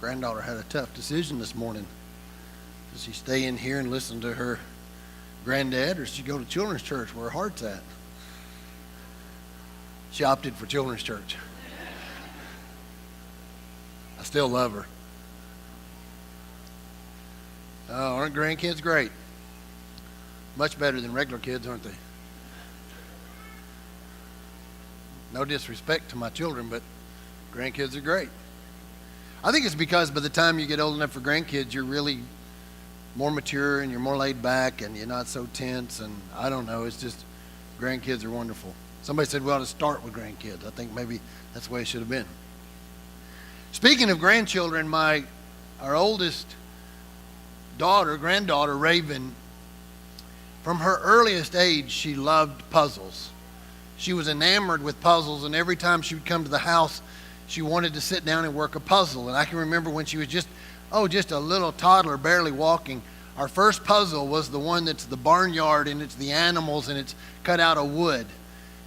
granddaughter had a tough decision this morning. Does she stay in here and listen to her granddad, or does she go to children's church where her heart's at? She opted for children's church. I still love her. Oh, aren't grandkids great? Much better than regular kids, aren't they? No disrespect to my children, but grandkids are great. I think it's because by the time you get old enough for grandkids, you're really more mature and you're more laid back and you're not so tense, and I don't know, it's just grandkids are wonderful. Somebody said we ought to start with grandkids. I think maybe that's the way it should have been. Speaking of grandchildren, our oldest granddaughter, Raven, from her earliest age, she loved puzzles. She was enamored with puzzles, and every time she would come to the house, she wanted to sit down and work a puzzle. And I can remember when she was just a little toddler, barely walking, our first puzzle was the one that's the barnyard, and it's the animals, and it's cut out of wood.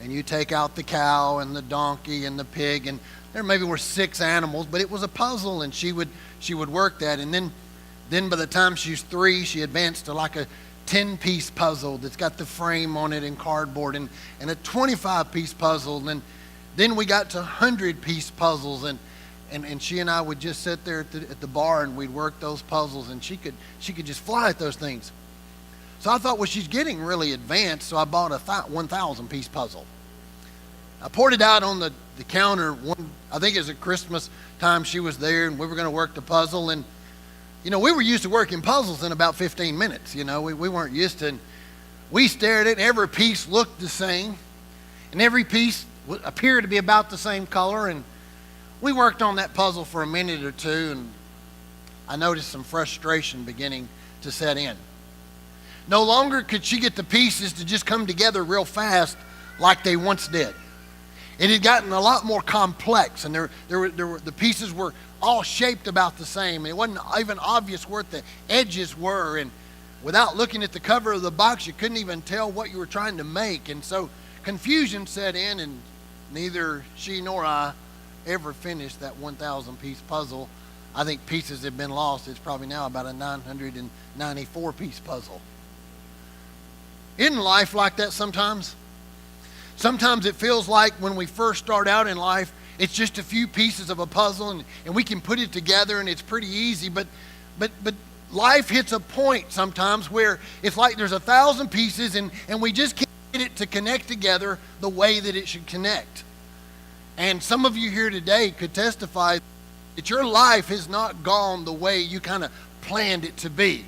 And you take out the cow and the donkey and the pig, and there maybe were 6 animals, but it was a puzzle, and she would work that. And then by the time she was 3, she advanced to like a 10-piece puzzle that's got the frame on it and cardboard, and a 25-piece puzzle. And then we got to 100-piece puzzles, and she and I would just sit there at the bar, and we'd work those puzzles, and she could just fly at those things. So I thought, well, she's getting really advanced, so I bought a 1,000-piece puzzle. I poured it out on the counter. I think it was at Christmas time she was there, and we were going to work the puzzle. And, we were used to working puzzles in about 15 minutes. We weren't used to it. We stared at it. Every piece looked the same, and every piece appeared to be about the same color. And we worked on that puzzle for a minute or two, and I noticed some frustration beginning to set in. No longer could she get the pieces to just come together real fast like they once did. It had gotten a lot more complex, and the pieces were all shaped about the same. It wasn't even obvious where the edges were, and without looking at the cover of the box, you couldn't even tell what you were trying to make. And so confusion set in, and neither she nor I ever finished that 1,000-piece puzzle. I think pieces have been lost. It's probably now about a 994-piece puzzle. Isn't life like that sometimes? Sometimes it feels like when we first start out in life, it's just a few pieces of a puzzle, and we can put it together, and it's pretty easy. But life hits a point sometimes where it's like there's 1,000 pieces, and we just can't get it to connect together the way that it should connect. And some of you here today could testify that your life has not gone the way you kind of planned it to be.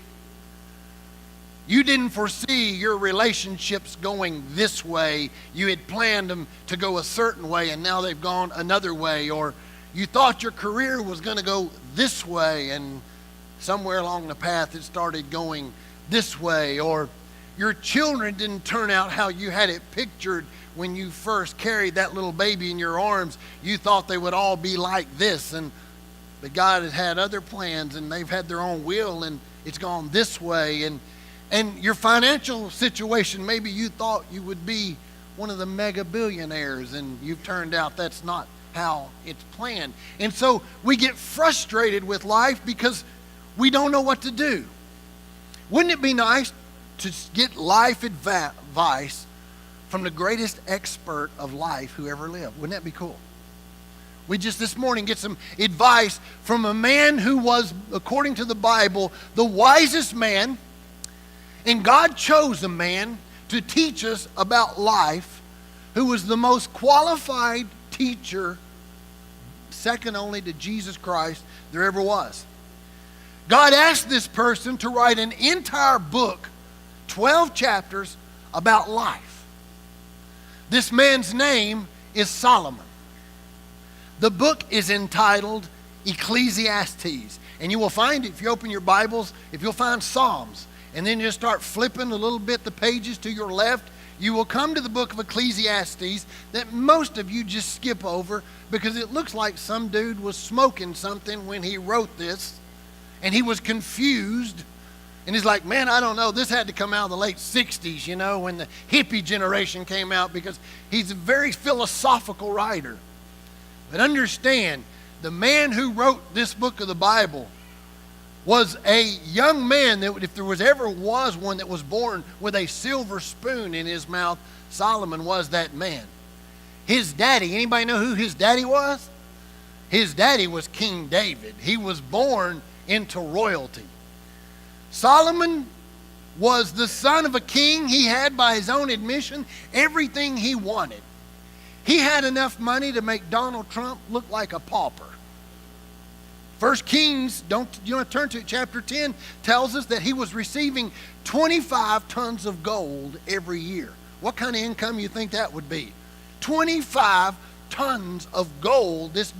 You didn't foresee your relationships going this way. You had planned them to go a certain way, and now they've gone another way. Or you thought your career was going to go this way, and somewhere along the path it started going this way. Or your children didn't turn out how you had it pictured when you first carried that little baby in your arms. You thought they would all be like this, but God had had other plans, and they've had their own will, and it's gone this way. And your financial situation, maybe you thought you would be one of the mega billionaires, and you've turned out that's not how it's planned. And so we get frustrated with life because we don't know what to do. Wouldn't it be nice to get life advice from the greatest expert of life who ever lived? Wouldn't that be cool? We just this morning get some advice from a man who was, according to the Bible, the wisest man. And God chose a man to teach us about life who was the most qualified teacher, second only to Jesus Christ, there ever was. God asked this person to write an entire book, 12 chapters, about life. This man's name is Solomon. The book is entitled Ecclesiastes. And you will find, if you open your Bibles, if you'll find Psalms, and then you start flipping a little bit the pages to your left, you will come to the book of Ecclesiastes that most of you just skip over because it looks like some dude was smoking something when he wrote this, and he was confused, and he's like, man, I don't know, this had to come out in the late 60s, when the hippie generation came out, because he's a very philosophical writer. But understand, The man who wrote this book of the Bible was a young man that, if there was ever was one that was born with a silver spoon in his mouth, Solomon was that man. His daddy, anybody know who his daddy was? His daddy was King David. He was born into royalty. Solomon was the son of a king. He had, by his own admission, everything he wanted. He had enough money to make Donald Trump look like a pauper. First Kings, you want to turn to it, chapter 10, tells us that he was receiving 25 tons of gold every year. What kind of income you think that would be? 25 tons of gold. This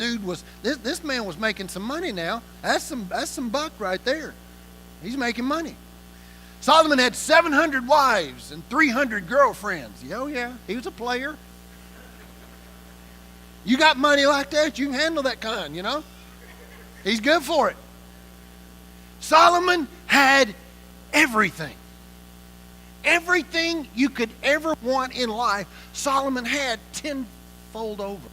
man was making some money now. That's some buck right there. He's making money. Solomon had 700 wives and 300 girlfriends. Oh yeah, he was a player. You got money like that, you can handle that kind, you know. He's good for it. Solomon had everything. Everything you could ever want in life, Solomon had tenfold over.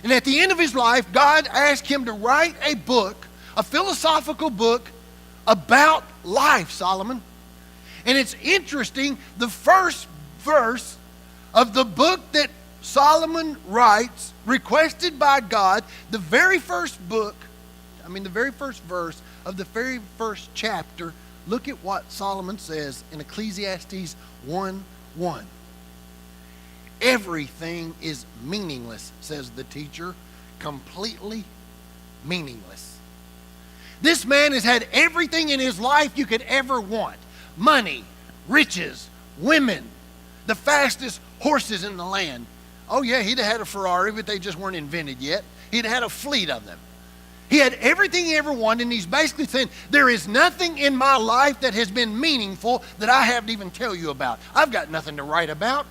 And at the end of his life, God asked him to write a book, a philosophical book about life, Solomon. And it's interesting, the first verse of the book that Solomon writes, requested by God, the very first verse of the very first chapter, look at what Solomon says in Ecclesiastes 1:1. Everything is meaningless, says the teacher, completely meaningless. This man has had everything in his life you could ever want. Money, riches, women, the fastest horses in the land. Oh yeah, he'd have had a Ferrari, but they just weren't invented yet. He'd have had a fleet of them. He had everything he ever wanted, and he's basically saying, there is nothing in my life that has been meaningful that I haven't even tell you about. I've got nothing to write about.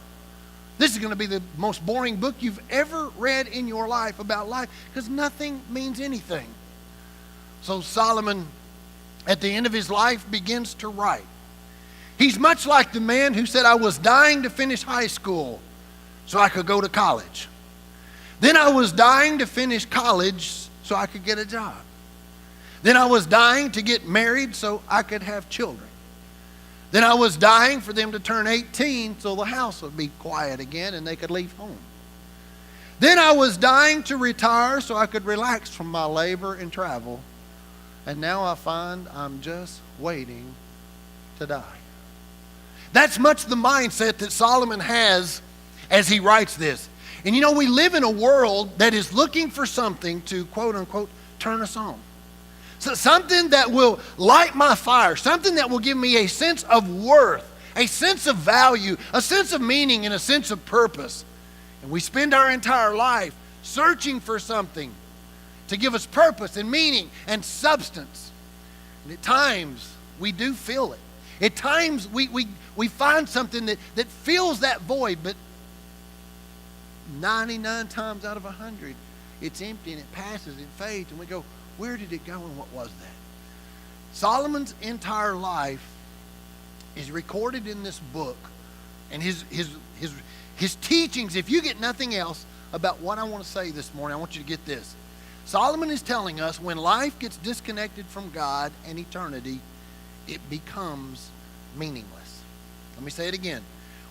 This is going to be the most boring book you've ever read in your life about life, because nothing means anything. So Solomon, at the end of his life, begins to write. He's much like the man who said, I was dying to finish high school so I could go to college. Then I was dying to finish college so I could get a job. Then I was dying to get married so I could have children. Then I was dying for them to turn 18 so the house would be quiet again and they could leave home. Then I was dying to retire so I could relax from my labor and travel. And now I find I'm just waiting to die. That's much the mindset that Solomon has as he writes this. And you know, we live in a world that is looking for something to, quote unquote, turn us on. So something that will light my fire, something that will give me a sense of worth, a sense of value, a sense of meaning, and a sense of purpose. And we spend our entire life searching for something to give us purpose and meaning and substance. And at times, we do feel it. At times, we find something that fills that void, but 99 times out of 100, it's empty and it passes, it fades, and we go, where did it go and what was that? Solomon's entire life is recorded in this book, and his teachings, if you get nothing else about what I want to say this morning, I want you to get this. Solomon is telling us when life gets disconnected from God and eternity, it becomes meaningless. Let me say it again.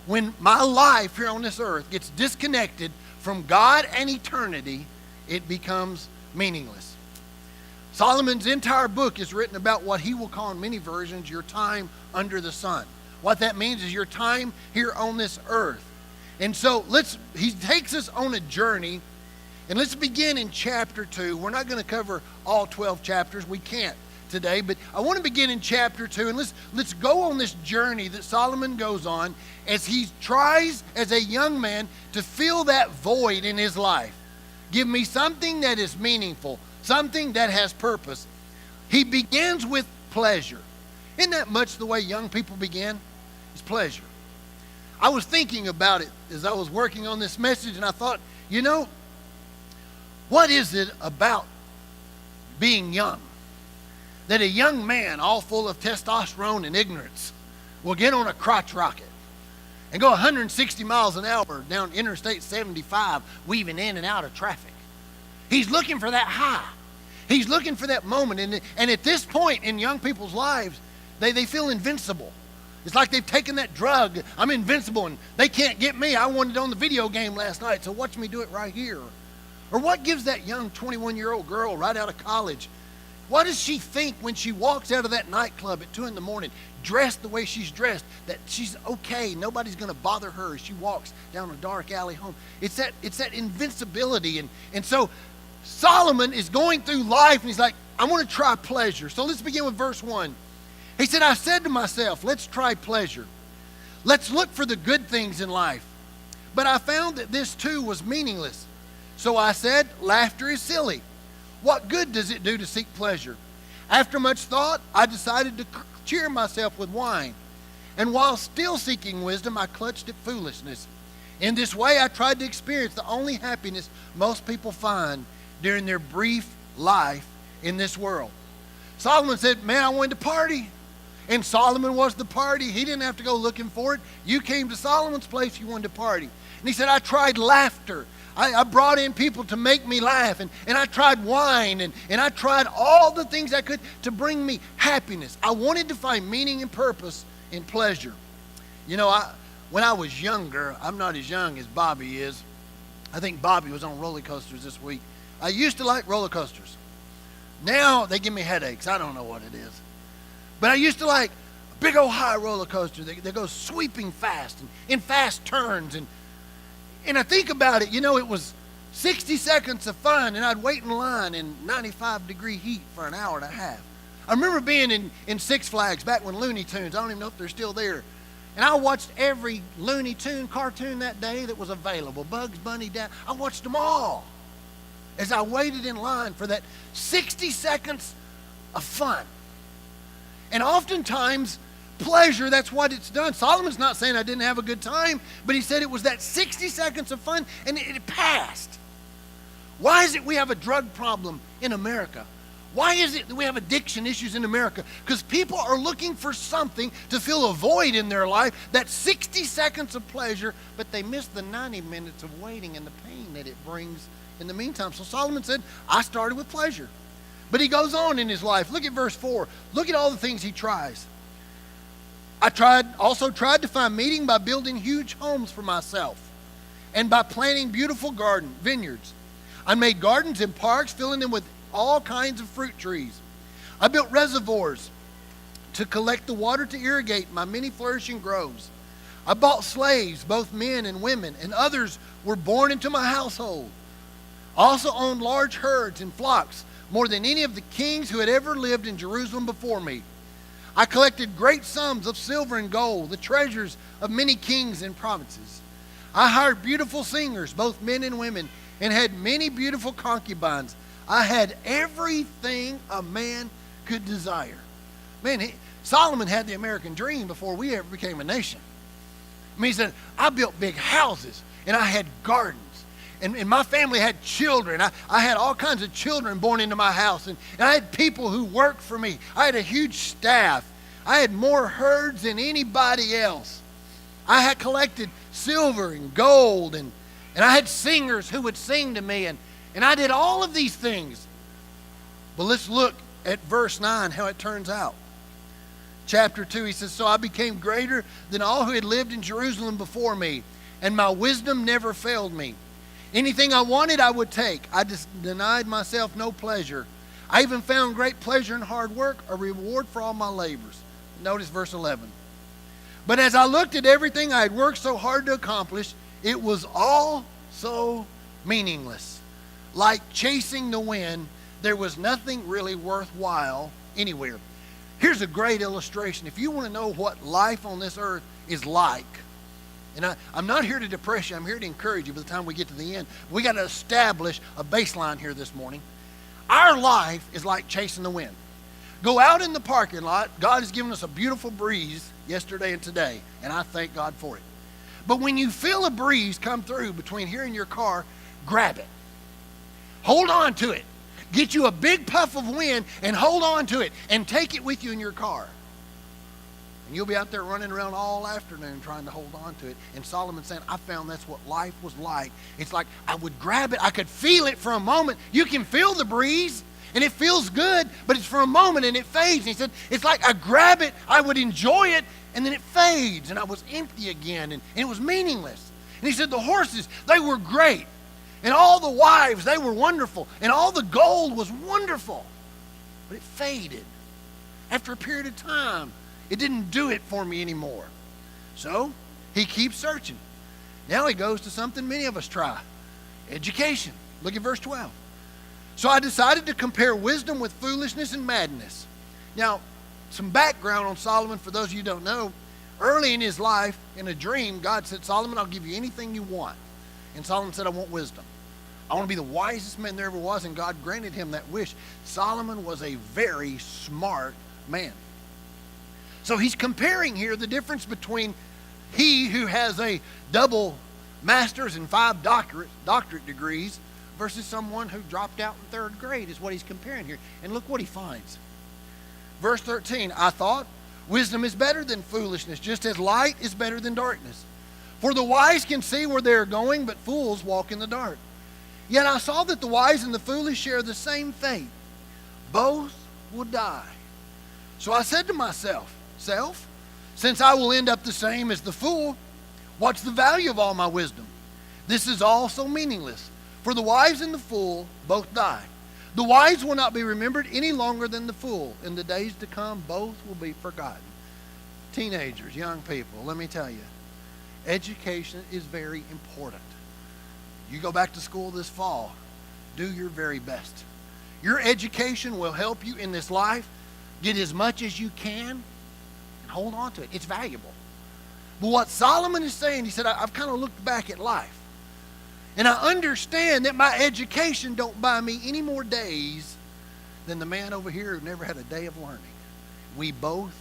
When my life here on this earth gets disconnected from God and eternity, it becomes meaningless. Solomon's entire book is written about what he will call in many versions your time under the sun. What that means is your time here on this earth. And so he takes us on a journey, and let's begin in chapter 2. We're not going to cover all 12 chapters. We can't today, but I want to begin in chapter 2, and let's go on this journey that Solomon goes on as he tries as a young man to fill that void in his life. Give me something that is meaningful, something that has purpose. He begins with pleasure. Isn't that much the way young people begin? It's pleasure. I was thinking about it as I was working on this message, and I thought, you know, what is it about being young that a young man all full of testosterone and ignorance will get on a crotch rocket and go 160 miles an hour down Interstate 75, weaving in and out of traffic? He's looking for that high. He's looking for that moment. And at this point in young people's lives, they feel invincible. It's like they've taken that drug. I'm invincible and they can't get me. I won it on the video game last night, so watch me do it right here. Or what gives that young 21-year-old girl right out of college, what does she think when she walks out of that nightclub at 2 in the morning, dressed the way she's dressed, that she's okay, nobody's going to bother her as she walks down a dark alley home? It's that invincibility. And so Solomon is going through life, and he's like, I want to try pleasure. So let's begin with verse 1. He said, I said to myself, let's try pleasure. Let's look for the good things in life. But I found that this too was meaningless. So I said, laughter is silly. What good does it do to seek pleasure? After much thought, I decided to cheer myself with wine. And while still seeking wisdom, I clutched at foolishness. In this way, I tried to experience the only happiness most people find during their brief life in this world. Solomon said, man, I wanted to party. And Solomon was the party. He didn't have to go looking for it. You came to Solomon's place, you wanted to party. And he said, I tried laughter. I brought in people to make me laugh. And I tried wine. And I tried all the things I could to bring me happiness. I wanted to find meaning and purpose in pleasure. You know, when I was younger, I'm not as young as Bobby is. I think Bobby was on roller coasters this week. I used to like roller coasters. Now they give me headaches. I don't know what it is. But I used to like a big old high roller coaster that goes sweeping fast and in fast turns. And I think about it, you know, it was 60 seconds of fun, and I'd wait in line in 95-degree heat for an hour and a half. I remember being in Six Flags back when Looney Tunes, I don't even know if they're still there. And I watched every Looney Tune cartoon that day that was available. Bugs Bunny, I watched them all as I waited in line for that 60 seconds of fun. And oftentimes, pleasure, that's what it's done. Solomon's not saying I didn't have a good time, but he said it was that 60 seconds of fun, and it passed. Why is it we have a drug problem in America? Why is it that we have addiction issues in America? Because people are looking for something to fill a void in their life, that 60 seconds of pleasure, but they miss the 90 minutes of waiting and the pain that it brings in the meantime. So Solomon said, I started with pleasure. But he goes on in his life. Look at verse 4. Look at all the things he tries. I also tried to find meaning by building huge homes for myself and by planting beautiful vineyards. I made gardens and parks, filling them with all kinds of fruit trees. I built reservoirs to collect the water to irrigate my many flourishing groves. I bought slaves, both men and women, and others were born into my household. I also owned large herds and flocks, more than any of the kings who had ever lived in Jerusalem before me. I collected great sums of silver and gold, the treasures of many kings and provinces. I hired beautiful singers, both men and women, and had many beautiful concubines. I had everything a man could desire. Man, Solomon had the American dream before we ever became a nation. I mean, he said, I built big houses, and I had gardens. And my family had children. I had all kinds of children born into my house. And I had people who worked for me. I had a huge staff. I had more herds than anybody else. I had collected silver and gold. And I had singers who would sing to me. And I did all of these things. But let's look at verse 9, how it turns out. Chapter 2, he says, so I became greater than all who had lived in Jerusalem before me. And my wisdom never failed me. Anything I wanted, I would take. I just denied myself no pleasure. I even found great pleasure in hard work, a reward for all my labors. Notice verse 11. But as I looked at everything I had worked so hard to accomplish, it was all so meaningless. Like chasing the wind, there was nothing really worthwhile anywhere. Here's a great illustration. If you want to know what life on this earth is like, and I'm not here to depress you. I'm here to encourage you by the time we get to the end. We got to establish a baseline here this morning. Our life is like chasing the wind. Go out in the parking lot. God has given us a beautiful breeze yesterday and today, and I thank God for it. But when you feel a breeze come through between here and your car, grab it. Hold on to it. Get you a big puff of wind and hold on to it and take it with you in your car. And you'll be out there running around all afternoon trying to hold on to it. And Solomon's saying, I found that's what life was like. It's like I would grab it. I could feel it for a moment. You can feel the breeze, and it feels good, but it's for a moment, and it fades. And he said, it's like I grab it, I would enjoy it, and then it fades, and I was empty again, and it was meaningless. And he said, the horses, they were great. And all the wives, they were wonderful. And all the gold was wonderful. But it faded. After a period of time, it didn't do it for me anymore. So he keeps searching. Now he goes to something many of us try. Education. Look at verse 12. So I decided to compare wisdom with foolishness and madness. Now, some background on Solomon for those of you who don't know. Early in his life, in a dream, God said, Solomon, I'll give you anything you want. And Solomon said, I want wisdom. I want to be the wisest man there ever was, and God granted him that wish. Solomon was a very smart man. So he's comparing here the difference between he who has a double master's and 5 doctorate degrees versus someone who dropped out in 3rd grade is what he's comparing here. And look what he finds. Verse 13, I thought, wisdom is better than foolishness, just as light is better than darkness. For the wise can see where they are going, but fools walk in the dark. Yet I saw that the wise and the foolish share the same fate. Both will die. So I said to myself, Self, since I will end up the same as the fool, what's the value of all my wisdom? This is all so meaningless. For the wise and the fool both die. The wise will not be remembered any longer than the fool. In the days to come, both will be forgotten. Teenagers, young people, let me tell you, education is very important. You go back to school this fall, do your very best. Your education will help you in this life. Get as much as you can and hold on to it. It's valuable. But what Solomon is saying, he said, I've kind of looked back at life. And I understand that my education don't buy me any more days than the man over here who never had a day of learning. We both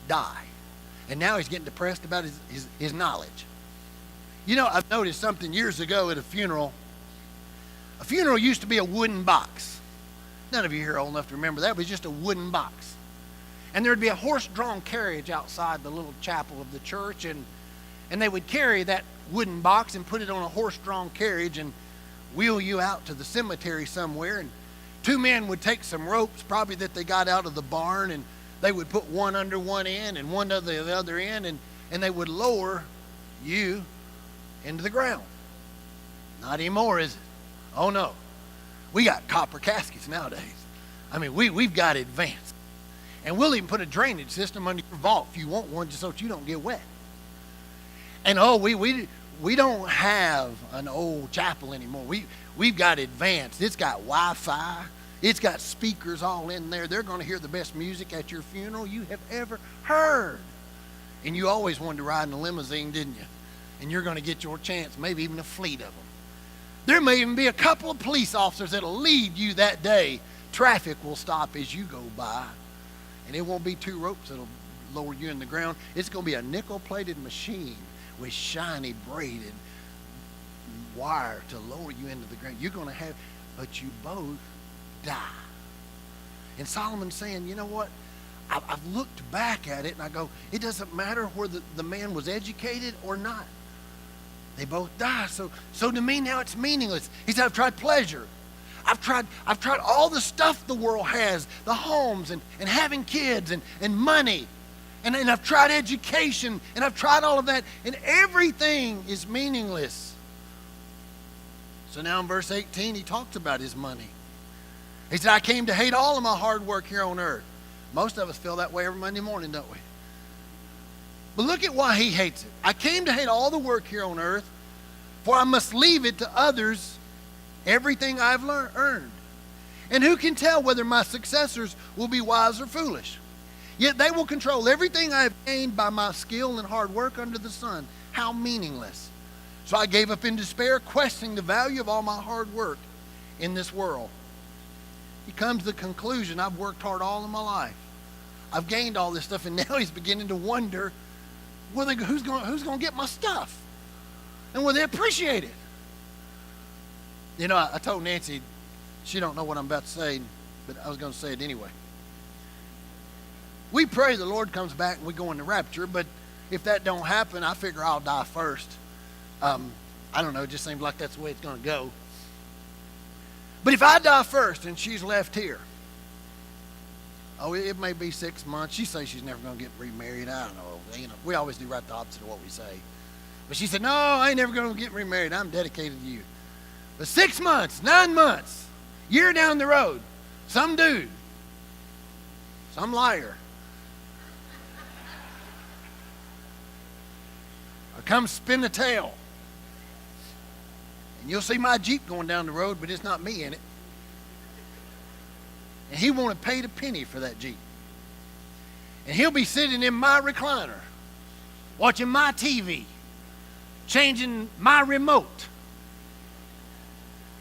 die. And now he's getting depressed about his knowledge. You know, I've noticed something years ago at a funeral. A funeral used to be a wooden box. None of you here are old enough to remember that. It was just a wooden box. And there would be a horse-drawn carriage outside the little chapel of the church, and they would carry that wooden box and put it on a horse-drawn carriage and wheel you out to the cemetery somewhere. And 2 men would take some ropes, probably that they got out of the barn, and they would put one under one end and one under the other end, and they would lower you into the ground. Not anymore, is it? Oh, no. We got copper caskets nowadays. I mean, we've got advanced. And we'll even put a drainage system under your vault if you want one, just so that you don't get wet. And we don't have an old chapel anymore. We've got advanced. It's got Wi-Fi. It's got speakers all in there. They're going to hear the best music at your funeral you have ever heard. And you always wanted to ride in a limousine, didn't you? And you're going to get your chance, maybe even a fleet of them. There may even be a couple of police officers that'll lead you that day. Traffic will stop as you go by. And it won't be 2 ropes that'll lower you in the ground. It's going to be a nickel-plated machine with shiny braided wire to lower you into the ground. You're going to have, but you both die. And Solomon's saying, you know what? I've looked back at it and I go, it doesn't matter whether the man was educated or not. They both die. So to me now it's meaningless. He said, I've tried pleasure. I've tried all the stuff the world has, the homes and having kids and money. And I've tried education, and I've tried all of that, and everything is meaningless. So now in verse 18, he talks about his money. He said, I came to hate all of my hard work here on earth. Most of us feel that way every Monday morning, don't we? But look at why he hates it. I came to hate all the work here on earth, for I must leave it to others, everything I've earned. And who can tell whether my successors will be wise or foolish? Yet they will control everything I have gained by my skill and hard work under the sun. How meaningless. So I gave up in despair, questioning the value of all my hard work in this world. He comes to the conclusion, I've worked hard all of my life. I've gained all this stuff, and now he's beginning to wonder, who's going to get my stuff? And will they appreciate it? You know, I told Nancy, she don't know what I'm about to say, but I was going to say it anyway. We pray the Lord comes back and we go in the rapture, but if that don't happen, I figure I'll die first. I don't know, it just seems like that's the way it's going to go. But if I die first and she's left here, it may be 6 months. She says she's never going to get remarried. I don't know. We always do right the opposite of what we say. But she said, no, I ain't never going to get remarried. I'm dedicated to you. But 6 months, 9 months, year down the road, some dude, some liar, will come spin the tail. And you'll see my Jeep going down the road, but it's not me in it. And he won't have paid a penny for that Jeep. And he'll be sitting in my recliner, watching my TV, changing my remote,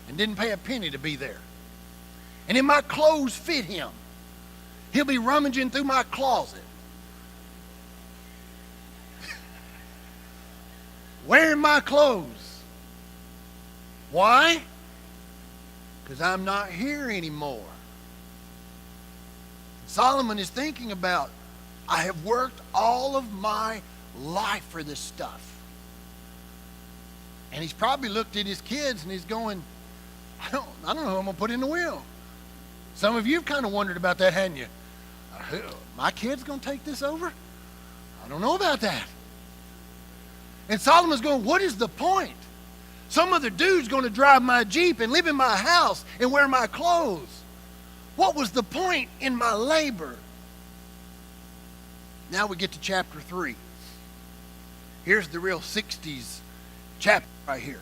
and didn't pay a penny to be there. And if my clothes fit him, he'll be rummaging through my closet, wearing my clothes. Why? Because I'm not here anymore. Solomon is thinking about, I have worked all of my life for this stuff. And he's probably looked at his kids and he's going, I don't know who I'm going to put in the will. Some of you have kind of wondered about that, hadn't you? My kid's going to take this over? I don't know about that. And Solomon's going, what is the point? Some other dude's going to drive my Jeep and live in my house and wear my clothes. What was the point in my labor? Now we get to chapter 3. Here's the real 60s chapter right here.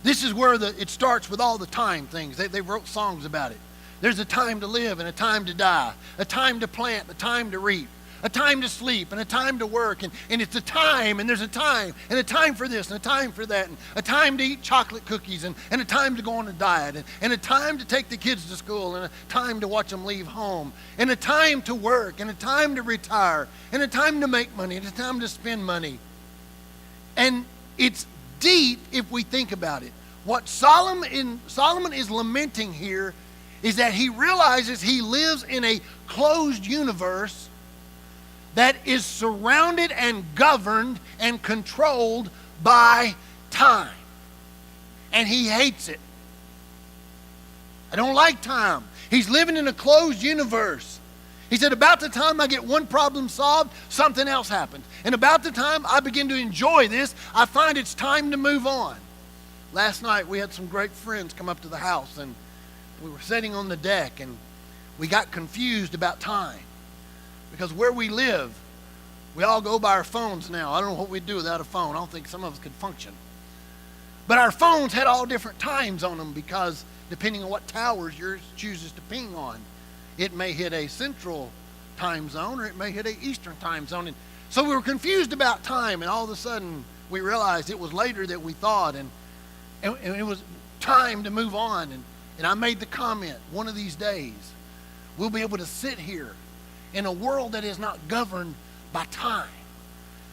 This is where it starts with all the time things. They wrote songs about it. There's a time to live and a time to die, a time to plant, a time to reap, a time to sleep and a time to work, and it's a time, and there's a time for this and a time for that, and a time to eat chocolate cookies, and a time to go on a diet, and a time to take the kids to school, and a time to watch them leave home, and a time to work, and a time to retire, and a time to make money, and a time to spend money. And it's deep if we think about it. What Solomon is lamenting here is that he realizes he lives in a closed universe that is surrounded and governed and controlled by time. And he hates it. I don't like time. He's living in a closed universe. He said, about the time I get one problem solved, something else happens. And about the time I begin to enjoy this, I find it's time to move on. Last night we had some great friends come up to the house, and we were sitting on the deck, and we got confused about time. Because where we live, we all go by our phones now. I don't know what we'd do without a phone. I don't think some of us could function. But our phones had all different times on them because depending on what towers yours chooses to ping on, it may hit a central time zone or it may hit a eastern time zone. And so we were confused about time, and all of a sudden we realized it was later than we thought, and it was time to move on. And I made the comment, one of these days we'll be able to sit here in a world that is not governed by time.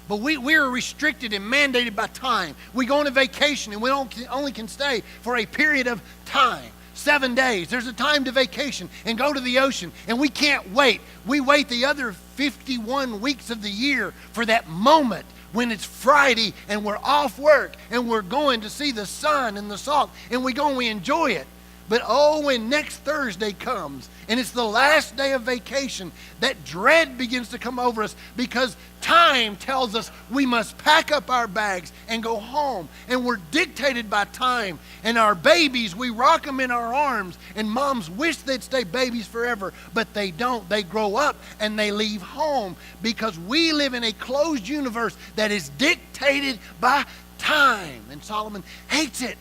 But we are restricted and mandated by time. We go on a vacation and we only can stay for a period of time. 7 days. There's a time to vacation and go to the ocean, and we can't wait. We wait the other 51 weeks of the year for that moment when it's Friday and we're off work and we're going to see the sun and the salt, and we go and we enjoy it. But when next Thursday comes and it's the last day of vacation, that dread begins to come over us because time tells us we must pack up our bags and go home. And we're dictated by time. And our babies, we rock them in our arms, and moms wish they'd stay babies forever, but they don't. They grow up and they leave home because we live in a closed universe that is dictated by time. And Solomon hates it.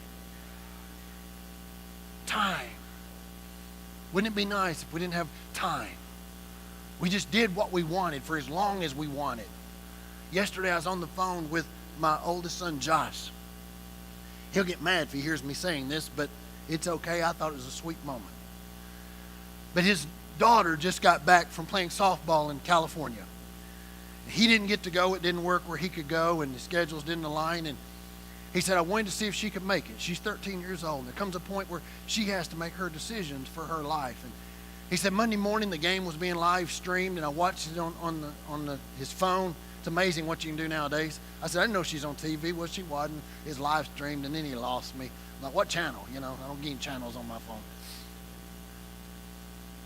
Time. Wouldn't it be nice if we didn't have time? We just did what we wanted for as long as we wanted. Yesterday I was on the phone with my oldest son, Josh. He'll get mad if he hears me saying this, but it's okay. I thought it was a sweet moment. But his daughter just got back from playing softball in California. He didn't get to go. It didn't work where he could go, and the schedules didn't align. And he said, I wanted to see if she could make it. She's 13 years old. There comes a point where she has to make her decisions for her life. And He said Monday morning the game was being live streamed, and I watched it on his phone. It's amazing what you can do nowadays. I said, I didn't know she's on TV. Well, she wasn't. It's live streamed, and then he lost me. I'm like, what channel? I don't get any channels on my phone.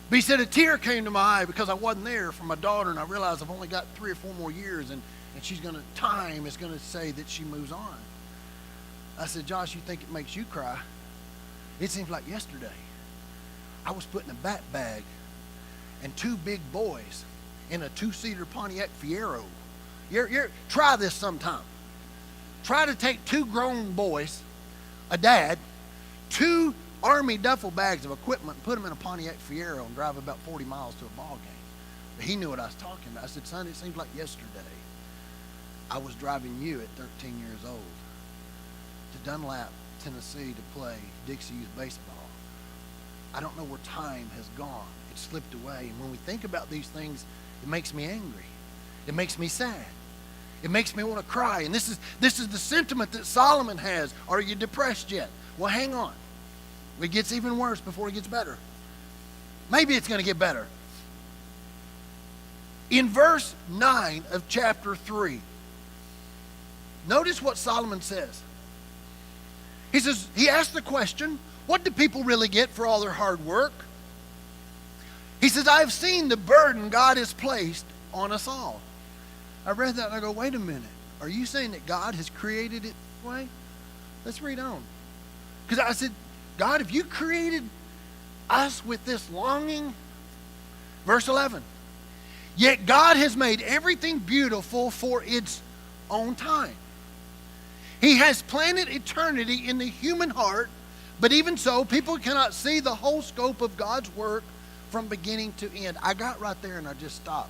But he said a tear came to my eye because I wasn't there for my daughter, and I realized I've only got 3 or 4 more years, and time is going to say that she moves on. I said, Josh, you think it makes you cry? It seems like yesterday. I was putting a bat bag and 2 big boys in a 2-seater Pontiac Fiero. Try this sometime. Try to take 2 grown boys, a dad, 2 Army duffel bags of equipment, and put them in a Pontiac Fiero and drive about 40 miles to a ball game. But he knew what I was talking about. I said, son, it seems like yesterday I was driving you at 13 years old to Dunlap, Tennessee to play Dixie Youth Baseball. I don't know where time has gone. It slipped away. And when we think about these things, it makes me angry. It makes me sad. It makes me want to cry. And this is the sentiment that Solomon has. Are you depressed yet? Well, hang on. It gets even worse before it gets better. Maybe it's going to get better. In verse 9 of chapter 3, notice what Solomon says. He asks the question, what do people really get for all their hard work? He says, I have seen the burden God has placed on us all. I read that and I go, wait a minute. Are you saying that God has created it this way? Let's read on. Because I said, God, if you created us with this longing, verse 11, yet God has made everything beautiful for its own time. He has planted eternity in the human heart, but even so, people cannot see the whole scope of God's work from beginning to end. I got right there and I just stopped.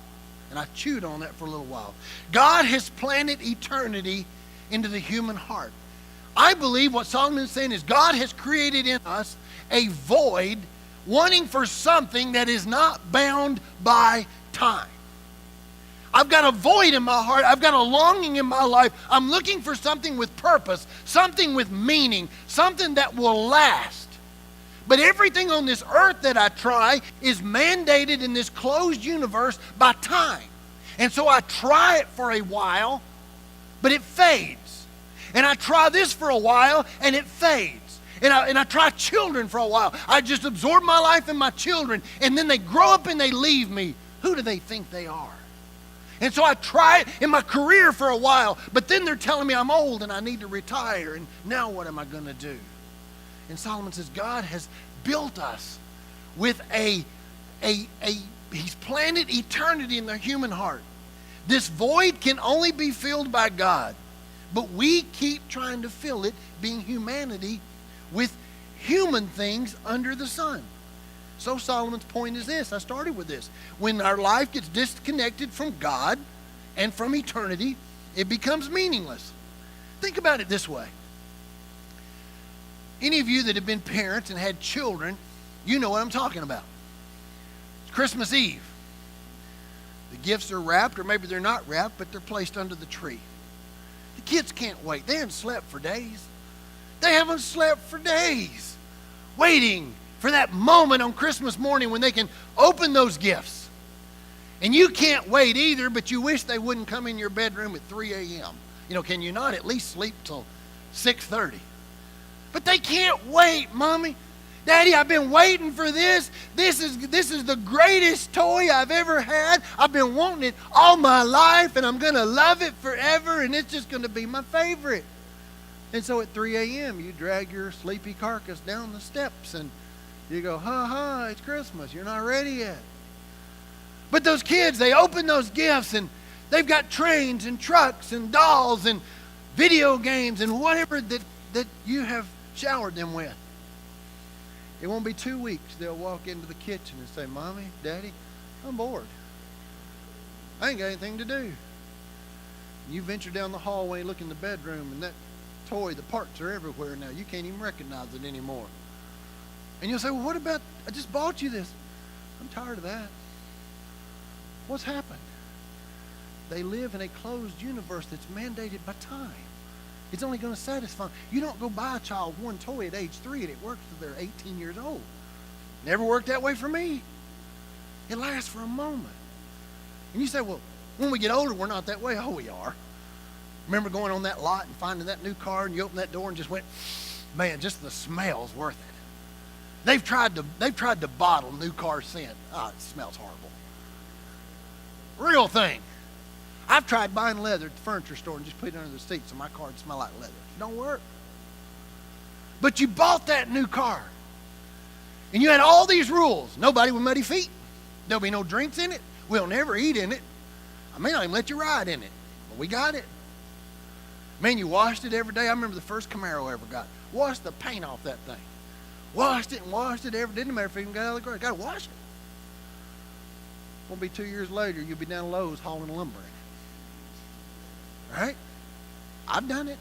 And I chewed on that for a little while. God has planted eternity into the human heart. I believe what Solomon is saying is God has created in us a void, wanting for something that is not bound by time. I've got a void in my heart. I've got a longing in my life. I'm looking for something with purpose, something with meaning, something that will last. But everything on this earth that I try is mandated in this closed universe by time. And so I try it for a while, but it fades. And I try this for a while, and it fades. And I try children for a while. I just absorb my life in my children, and then they grow up and they leave me. Who do they think they are? And so I try it in my career for a while, but then they're telling me I'm old and I need to retire, and now what am I going to do? And Solomon says God has built us with he's planted eternity in the human heart. This void can only be filled by God, but we keep trying to fill it, being humanity, with human things under the sun. So Solomon's point is this. I started with this. When our life gets disconnected from God and from eternity, it becomes meaningless. Think about it this way. Any of you that have been parents and had children, you know what I'm talking about. It's Christmas Eve. The gifts are wrapped, or maybe they're not wrapped, but they're placed under the tree. The kids can't wait. They haven't slept for days. They haven't slept for days, waiting for that moment on Christmas morning when they can open those gifts. And you can't wait either, but you wish they wouldn't come in your bedroom at 3 a.m. Can you not at least sleep till 6:30? But they can't wait, Mommy. Daddy, I've been waiting for this. This is the greatest toy I've ever had. I've been wanting it all my life, and I'm going to love it forever, and it's just going to be my favorite. And so at 3 a.m., you drag your sleepy carcass down the steps, and you go, it's Christmas. You're not ready yet. But those kids, they open those gifts, and they've got trains and trucks and dolls and video games and whatever that you have showered them with. It won't be 2 weeks. They'll walk into the kitchen and say, Mommy, Daddy, I'm bored. I ain't got anything to do. You venture down the hallway, look in the bedroom, and that toy, the parts are everywhere now. You can't even recognize it anymore. And you'll say, well, what about, I just bought you this. I'm tired of that. What's happened? They live in a closed universe that's mandated by time. It's only going to satisfy them. You don't go buy a child one toy at age 3 and it works till they're 18 years old. Never worked that way for me. It lasts for a moment. And you say, well, when we get older, we're not that way. Oh, we are. Remember going on that lot and finding that new car, and you open that door and just went, man, just the smell's worth it. They've tried to bottle new car scent. Oh, it smells horrible. Real thing. I've tried buying leather at the furniture store and just put it under the seat so my car would smell like leather. It don't work. But you bought that new car. And you had all these rules. Nobody with muddy feet. There'll be no drinks in it. We'll never eat in it. I may not even let you ride in it. But we got it. Man, you washed it every day. I remember the first Camaro I ever got. Washed the paint off that thing. Washed it and washed it every day. Didn't matter if you even got out of the garage. Got to wash it. Won't be 2 years later, you'll be down Lowe's hauling lumber in it. Right? I've done it.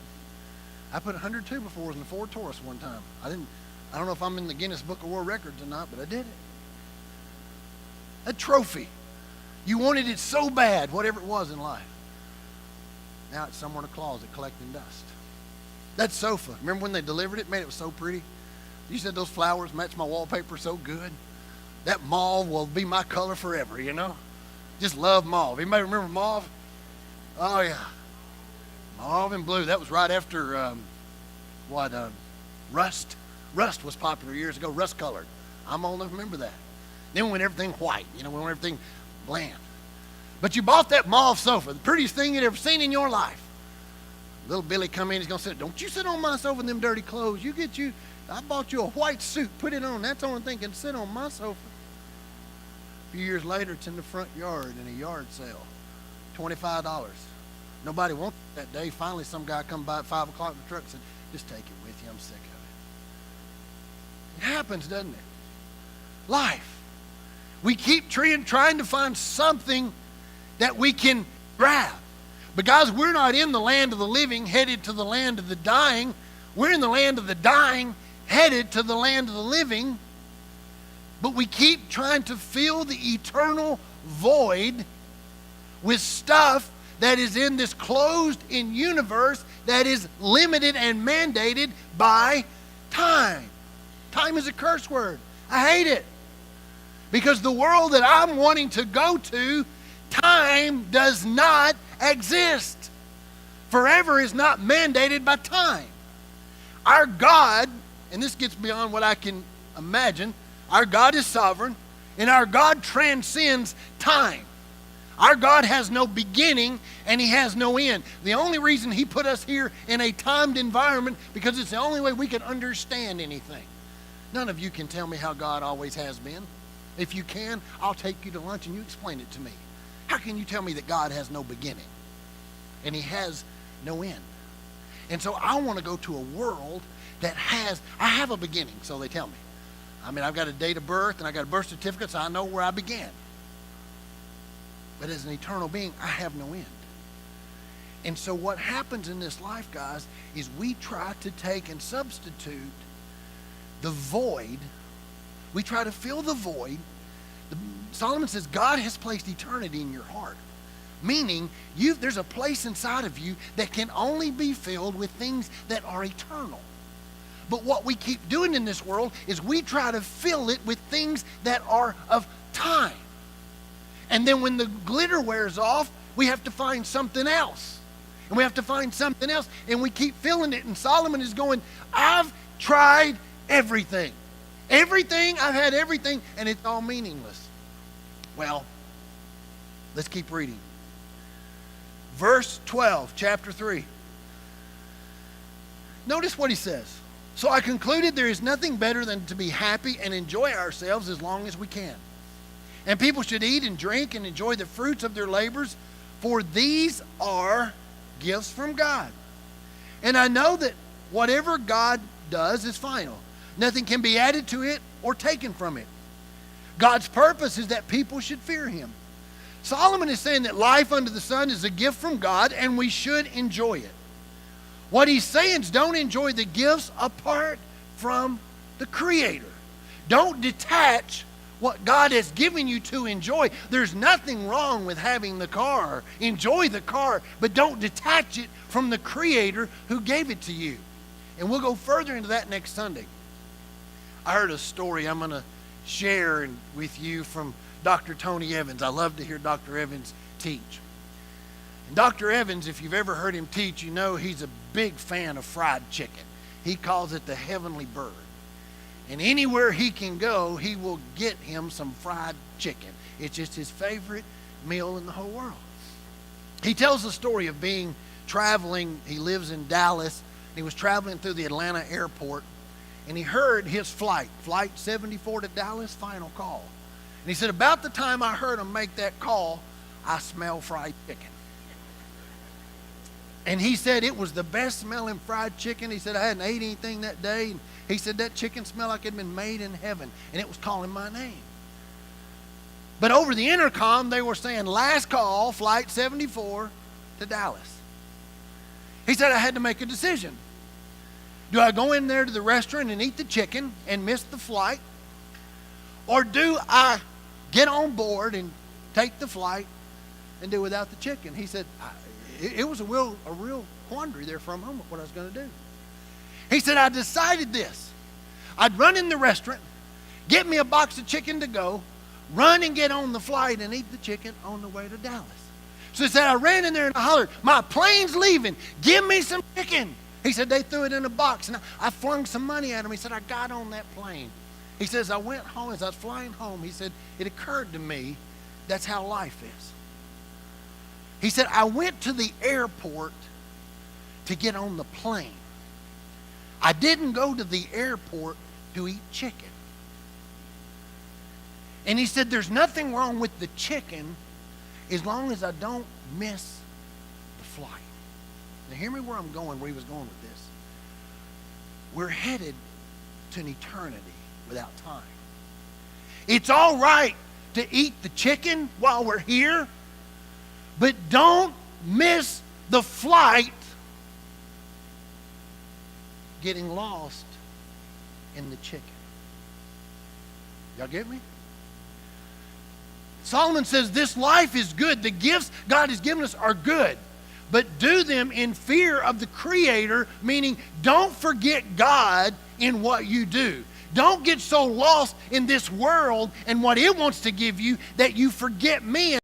I put 102 before in the Ford Taurus one time. I don't know if I'm in the Guinness Book of World Records or not, but I did it. A trophy. You wanted it so bad, whatever it was in life. Now it's somewhere in a closet collecting dust. That sofa, remember when they delivered it? Man, it was so pretty. You said those flowers match my wallpaper so good. That mauve will be my color forever, you know? Just love mauve. Anybody remember mauve? Oh, yeah. Mauve and blue. That was right after, rust. Rust was popular years ago, rust colored. I'm old enough to remember that. Then we went everything white, we went everything bland. But you bought that mauve sofa, the prettiest thing you'd ever seen in your life. Little Billy come in, he's going to say, don't you sit on my sofa in them dirty clothes. I bought you a white suit, put it on. That's the only thing can sit on my sofa. A few years later, it's in the front yard in a yard sale. $25. Nobody wanted it that day. Finally, some guy come by at 5 o'clock in the truck and said, just take it with you. I'm sick of it. It happens, doesn't it? Life. We keep trying to find something that we can grab. But guys, we're not in the land of the living headed to the land of the dying. We're in the land of the dying headed to the land of the living. But we keep trying to fill the eternal void with stuff that is in this closed-in universe that is limited and mandated by time. Time is a curse word. I hate it. Because the world that I'm wanting to go to, time does not exist. Forever is not mandated by time. Our God, and this gets beyond what I can imagine, our God is sovereign, and our God transcends time. Our God has no beginning, and He has no end. The only reason He put us here in a timed environment, because it's the only way we can understand anything. None of you can tell me how God always has been. If you can, I'll take you to lunch and you explain it to me. How can you tell me that God has no beginning and He has no end? And so I want to go to a world that I have a beginning, so they tell me. I've got a date of birth and I got a birth certificate, so I know where I began. But as an eternal being, I have no end. And so what happens in this life, guys, is we try to take and substitute the void. We try to fill the void. Solomon says God has placed eternity in your heart. Meaning, there's a place inside of you that can only be filled with things that are eternal. But what we keep doing in this world is we try to fill it with things that are of time. And then when the glitter wears off, we have to find something else. And we have to find something else. And we keep filling it. And Solomon is going, I've tried everything. Everything, I've had everything, and it's all meaningless. Well, let's keep reading. Verse 12, chapter 3. Notice what he says. So I concluded there is nothing better than to be happy and enjoy ourselves as long as we can. And people should eat and drink and enjoy the fruits of their labors, for these are gifts from God. And I know that whatever God does is final. Nothing can be added to it or taken from it. God's purpose is that people should fear Him. Solomon is saying that life under the sun is a gift from God and we should enjoy it. What he's saying is don't enjoy the gifts apart from the Creator. Don't detach what God has given you to enjoy. There's nothing wrong with having the car. Enjoy the car, but don't detach it from the Creator who gave it to you. And we'll go further into that next Sunday. I heard a story I'm going to share with you from Dr. Tony Evans. I love to hear Dr. Evans teach. And Dr. Evans, if you've ever heard him teach, you know he's a big fan of fried chicken. He calls it the heavenly bird. And anywhere he can go, he will get him some fried chicken. It's just his favorite meal in the whole world. He tells the story of being traveling. He lives in Dallas. He was traveling through the Atlanta airport, and he heard his flight 74 to Dallas, final call. And he said, about the time I heard him make that call, I smelled fried chicken. And he said it was the best smelling fried chicken. He said I hadn't ate anything that day. And he said that chicken smelled like it had been made in heaven, and it was calling my name. But over the intercom, they were saying, last call, flight 74 to Dallas. He said I had to make a decision. Do I go in there to the restaurant and eat the chicken and miss the flight? Or do I get on board and take the flight and do without the chicken? He said, it was a real quandary there for a moment what I was going to do. He said, I decided this. I'd run in the restaurant, get me a box of chicken to go, run and get on the flight and eat the chicken on the way to Dallas. So he said, I ran in there and I hollered, my plane's leaving. Give me some chicken. He said, they threw it in a box. And I flung some money at him. He said, I got on that plane. He says, I went home. As I was flying home, he said, it occurred to me that's how life is. He said, I went to the airport to get on the plane. I didn't go to the airport to eat chicken. And he said, there's nothing wrong with the chicken as long as I don't miss the flight. Now hear me where I'm going, where he was going with this. We're headed to an eternity without time. It's all right to eat the chicken while we're here, but don't miss the flight getting lost in the chicken. Y'all get me? Solomon says this life is good. The gifts God has given us are good, but do them in fear of the Creator, meaning don't forget God in what you do. Don't get so lost in this world and what it wants to give you that you forget me.